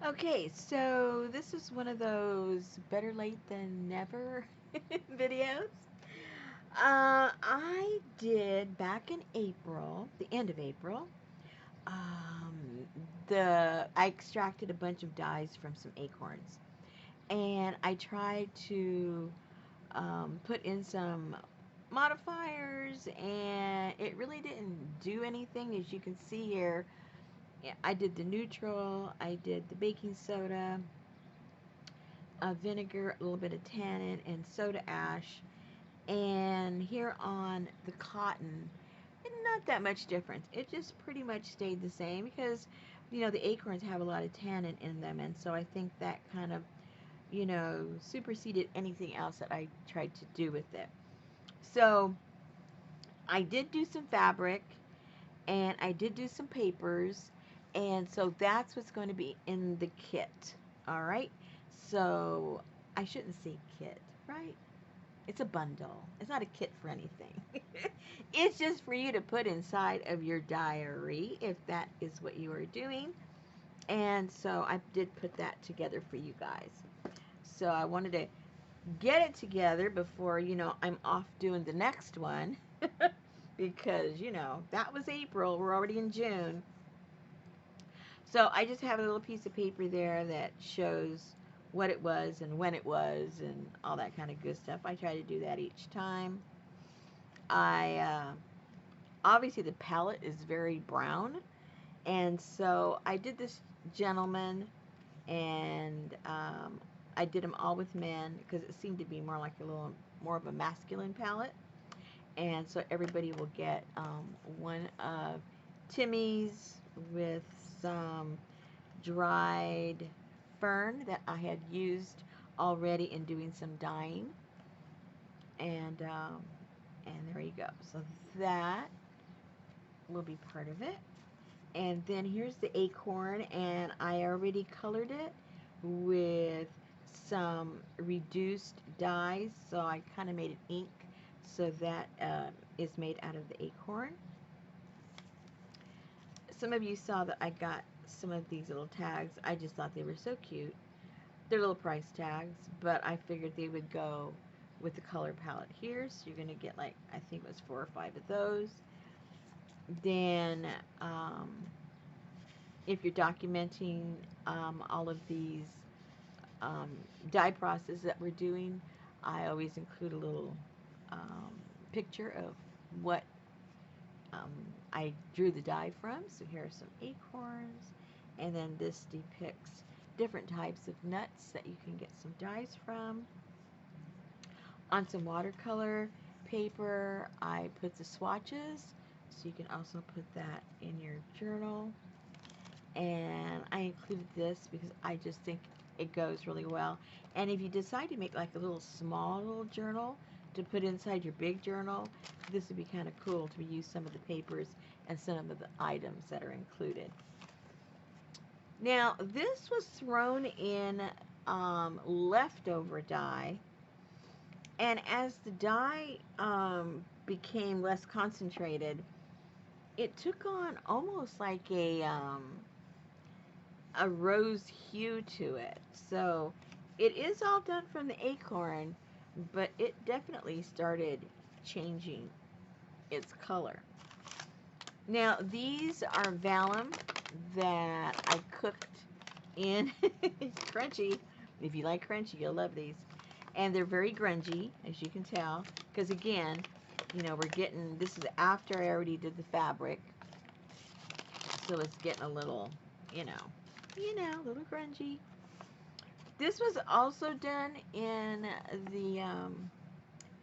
Okay, so this is one of those better late than never videos. I did back in April, the end of April. Um, I extracted a bunch of dyes from some acorns, and I tried to put in some modifiers, and it really didn't do anything. As you can see here, I did the neutral, I did the baking soda, vinegar, a little bit of tannin, and soda ash. And here on the cotton, not that much difference. It just pretty much stayed the same because, the acorns have a lot of tannin in them. And so I think that kind of, superseded anything else that I tried to do with it. So I did do some fabric and I did do some papers. And so that's what's going to be in the kit. All right. So I shouldn't say kit, right? It's a bundle. It's not a kit for anything. It's just for you to put inside of your diary if that is what you are doing. And so I did put that together for you guys. So I wanted to get it together before, I'm off doing the next one. Because, that was April. We're already in June. So I just have a little piece of paper there that shows what it was and when it was and all that kind of good stuff. I try to do that each time. I obviously the palette is very brown, and so I did this gentleman, and I did them all with men because it seemed to be more like a little more of a masculine palette. And so everybody will get one of Timmy's with some dried fern that I had used already in doing some dyeing, and there you go. So that will be part of it. And then here's the acorn, and I already colored it with some reduced dyes. So I kind of made it ink, so that is made out of the acorn. Some of you saw that I got some of these little tags. I just thought they were so cute. They're little price tags, but I figured they would go with the color palette here. So you're going to get, like, I think it was 4 or 5 of those. Then if you're documenting all of these um, dye process that we're doing, I always include a little um, picture of what um, I drew the dye from. So here are some acorns, and then this depicts different types of nuts that you can get some dyes from. On some watercolor paper, I put the swatches, so you can also put that in your journal. And I included this because I just think it goes really well. And if you decide to make like a little small little journal to put inside your big journal, this would be kind of cool to use some of the papers and some of the items that are included. Now, this was thrown in leftover dye, and as the dye became less concentrated, it took on almost like a rose hue to it. So it is all done from the acorn, but it definitely started changing its color. Now these are vellum that I cooked in crunchy. If you like crunchy, you'll love these. And they're very grungy, as you can tell, because again, we're getting, this is after I already did the fabric, so it's getting a little, a little grungy. This was also done in the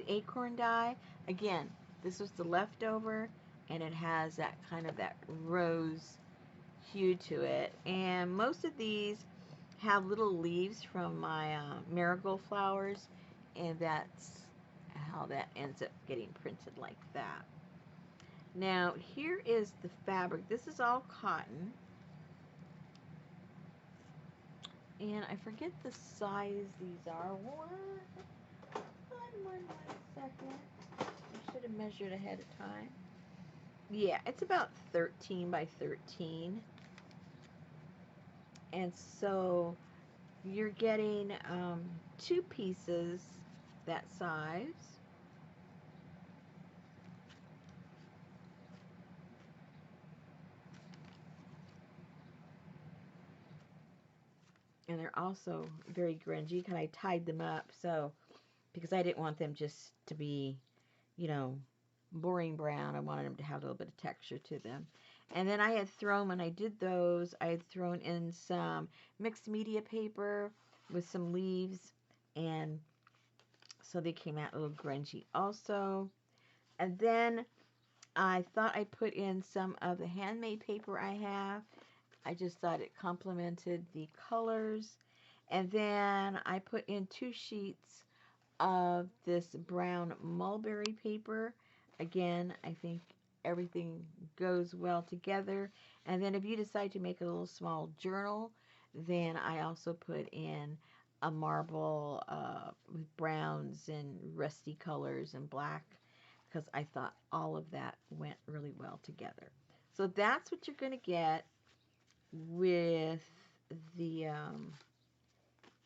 acorn dye. Again, this was the leftover, and it has that kind of that rose hue to it. And most of these have little leaves from my marigold flowers, and that's how that ends up getting printed like that. Now, here is the fabric. This is all cotton. And I forget the size these are. One second. I should have measured ahead of time. Yeah, it's about 13 by 13. And so you're getting 2 pieces that size. And they're also very grungy because I tied them up. So, because I didn't want them just to be, you know, boring brown. I wanted them to have a little bit of texture to them. And then I had thrown, when I did those, I had thrown in some mixed media paper with some leaves. And so they came out a little grungy also. And then I thought I put in some of the handmade paper I have. I just thought it complemented the colors. And then I put in 2 sheets of this brown mulberry paper. Again, I think everything goes well together. And then if you decide to make a little small journal, then I also put in a marble with browns and rusty colors and black, because I thought all of that went really well together. So that's what you're going to get with the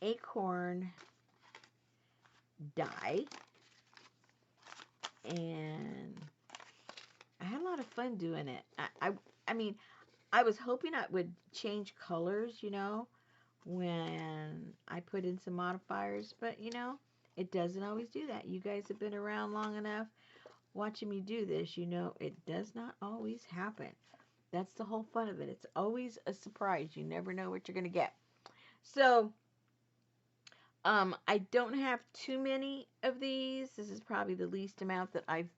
Acorn die. And I had a lot of fun doing it. I mean, I was hoping I would change colors, when I put in some modifiers, but it doesn't always do that. You guys have been around long enough watching me do this, it does not always happen. That's the whole fun of it. It's always a surprise. You never know what you're going to get. So, I don't have too many of these. This is probably the least amount that I've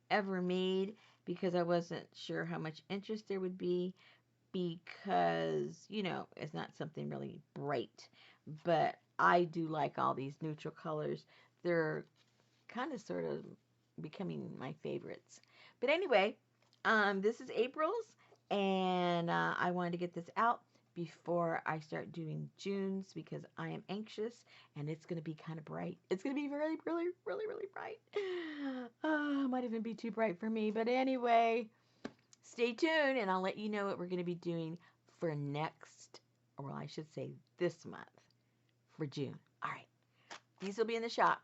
ever made because I wasn't sure how much interest there would be because, it's not something really bright. But I do like all these neutral colors. They're kind of sort of becoming my favorites. But anyway, this is April's, and I wanted to get this out before I start doing June's because I am anxious and it's going to be kind of bright. It's going to be really, really, really, really bright. Might even be too bright for me. But anyway, stay tuned and I'll let you know what we're going to be doing for next, or well, I should say this month for June. All right. These will be in the shop.